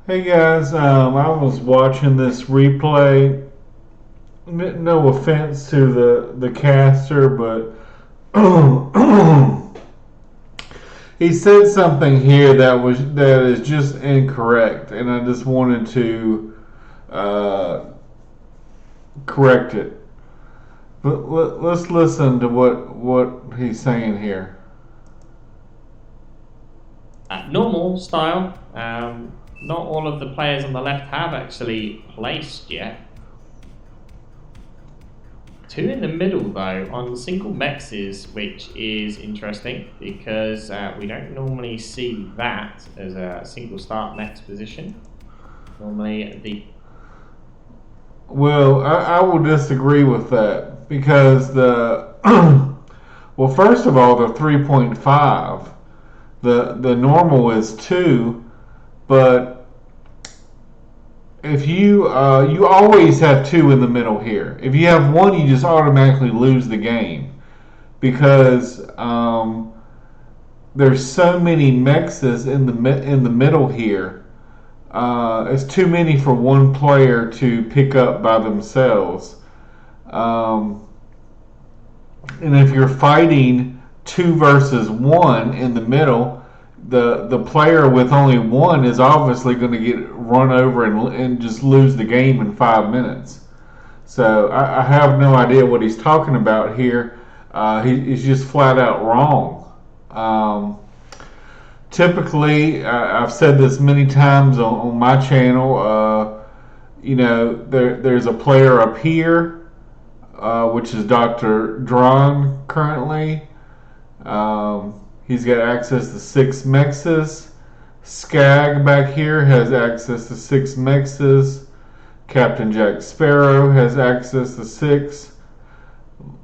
Hey guys, I was watching this replay. No offense to the caster, but he said something here that is just incorrect, and I just wanted to uh, correct it. But let's listen to what he's saying here. Normal style. Not all of the players on the left have actually placed yet. Two in the middle, though, on single mexes, which is interesting because we don't normally see that as a single start mex position. Normally, Well, I will disagree with that because the well, first of all, the 3.5. The normal is 2, but if you always have 2 in the middle here. If you have 1, you just automatically lose the game because there's so many mexes in the middle here. It's too many for one player to pick up by themselves. Um, and if you're fighting 2 versus 1 in the middle, the player with only 1 is obviously going to get run over and just lose the game in 5 minutes. So I have no idea what he's talking about here. He's just flat out wrong. Typically, I've said this many times on my channel. There's a player up here, which is Dr. Dron currently. He's got access to 6 mexes. Skag back here has access to 6 mexes. Captain Jack Sparrow has access to 6.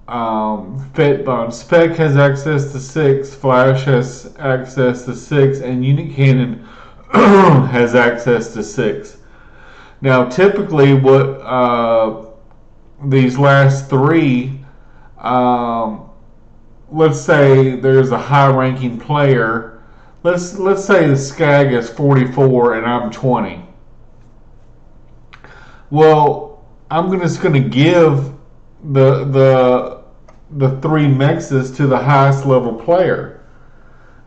Fitbon Spec has access to 6. Flash has access to 6. And Unit Cannon has access to 6. Now, typically, what these last 3, let's say there's a high-ranking player. Let's say the Skag is 44 and I'm 20. Well, I'm just going to give the 3 mexes to the highest level player.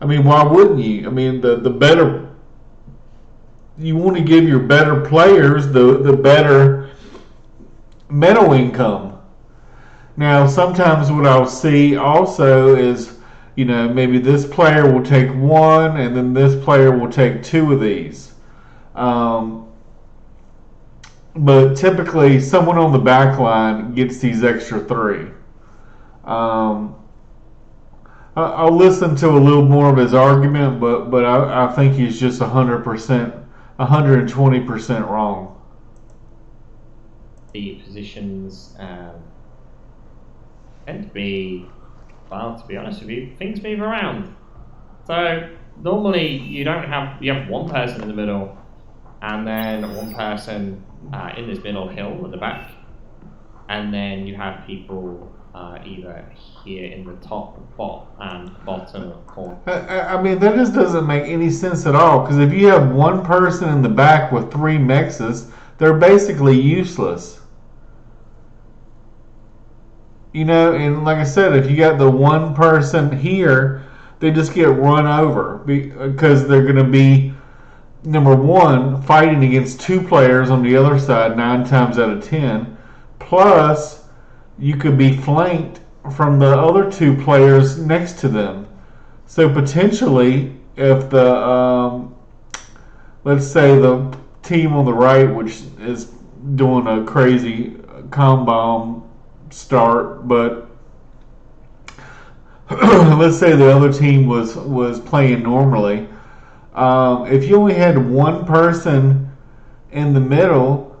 I mean, why wouldn't you? I mean, the better you want to give your better players the better medal income. Now, sometimes what I'll see also is, maybe this player will take 1 and then this player will take 2 of these. But typically, someone on the back line gets these extra 3. I'll listen to a little more of his argument, but I think he's just 100%, 120% wrong. the positions tend to be, well, to be honest with you, things move around. So normally you have one person in the middle, and then one person in this middle hill at the back, and then you have people either here in the top, bottom corner. I mean, that just doesn't make any sense at all. Because if you have one person in the back with 3 mexes, they're basically useless. And like I said, if you got the one person here, they just get run over because they're going to be, number one, fighting against 2 players on the other side 9 times out of 10. Plus, you could be flanked from the other 2 players next to them. So potentially, if let's say the team on the right, which is doing a crazy bomb start, but let's say the other team was playing normally. If you only had one person in the middle,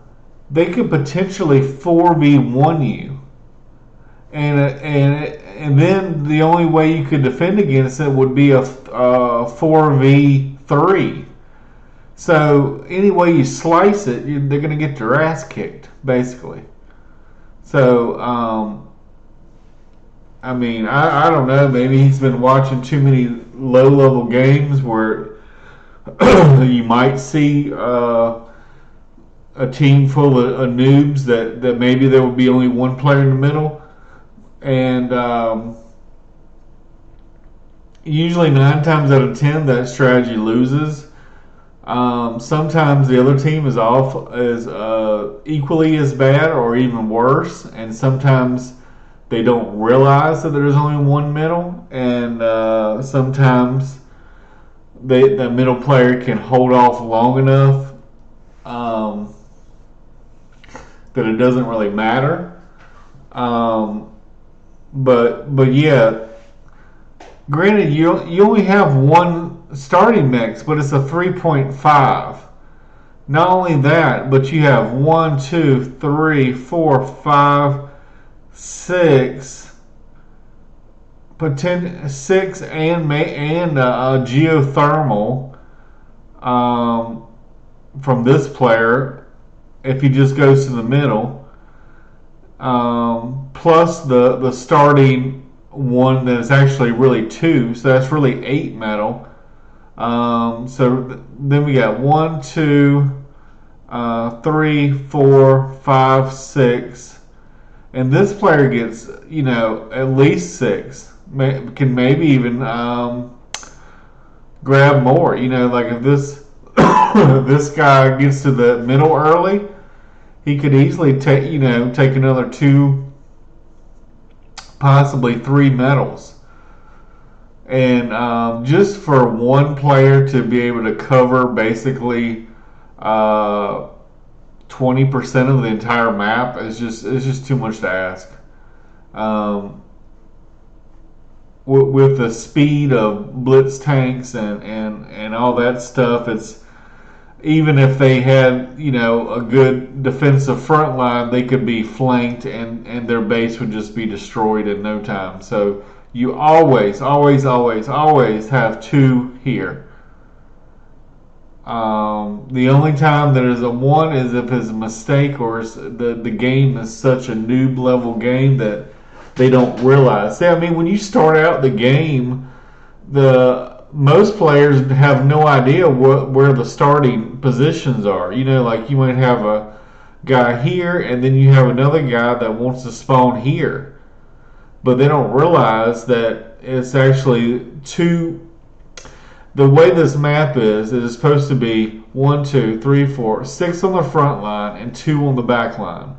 they could potentially 4v1 you. And then the only way you could defend against it would be a 4v3. So any way you slice it, they're going to get their ass kicked, basically. So I don't know. Maybe he's been watching too many low-level games where You might see a team full of noobs that maybe there will be only one player in the middle, and usually 9 times out of 10 that strategy loses. Sometimes the other team is equally as bad or even worse, and sometimes they don't realize that there's only one middle, and sometimes the middle player can hold off long enough that it doesn't really matter. But yeah, granted you only have one starting mix, but it's a 3.5. Not only that, but you have 1, 2, 3, 4, 5, 6, six and geothermal from this player if he just goes to the middle, plus the starting one that is actually really 2, so that's really 8 metal. So then we got 1, 2, 3, 4, 5, 6, and this player gets at least 6. Can maybe even grab more. Like if this this guy gets to the middle early, he could easily take another 2, possibly 3 medals. And just for one player to be able to cover basically 20% of the entire map is just too much to ask. With the speed of blitz tanks and all that stuff, it's even if they had a good defensive front line, they could be flanked and their base would just be destroyed in no time. So you always have 2 here. The only time there is a 1 is if it's a mistake or the game is such a noob level game that they don't realize. See, I mean, when you start out the game, most players have no idea where the starting positions are. Like you might have a guy here, and then you have another guy that wants to spawn here, but they don't realize that it's actually 2. The way this map is, it is supposed to be 1, 2, 3, 4, 6 on the front line and 2 on the back line.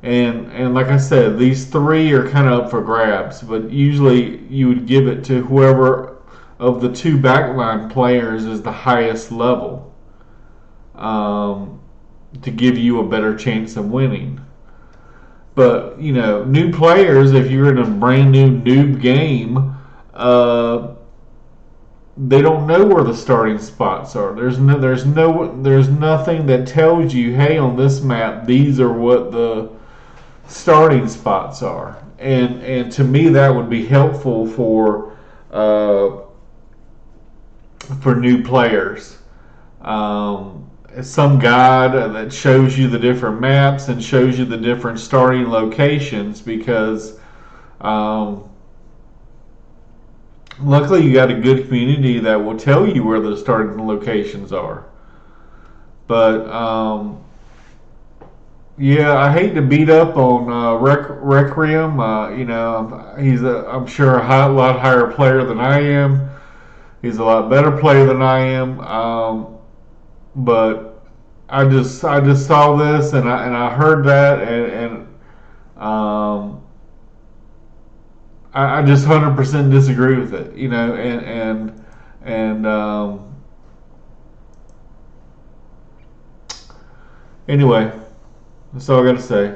And like I said, these 3 are kind of up for grabs, but usually you would give it to whoever of the 2 backline players is the highest level, to give you a better chance of winning. But new players, if you're in a brand new noob game, they don't know where the starting spots are. There's nothing that tells you, hey, on this map, these are what the starting spots are. And to me, that would be helpful for new players. Some guide that shows you the different maps and shows you the different starting locations, because luckily you got a good community that will tell you where the starting locations are. But yeah, I hate to beat up on Requiem. He's I'm sure a lot higher player than I am. He's a lot better player than I am. But I just saw this and I heard that and I just 100% disagree with it. Anyway, that's all I got to say.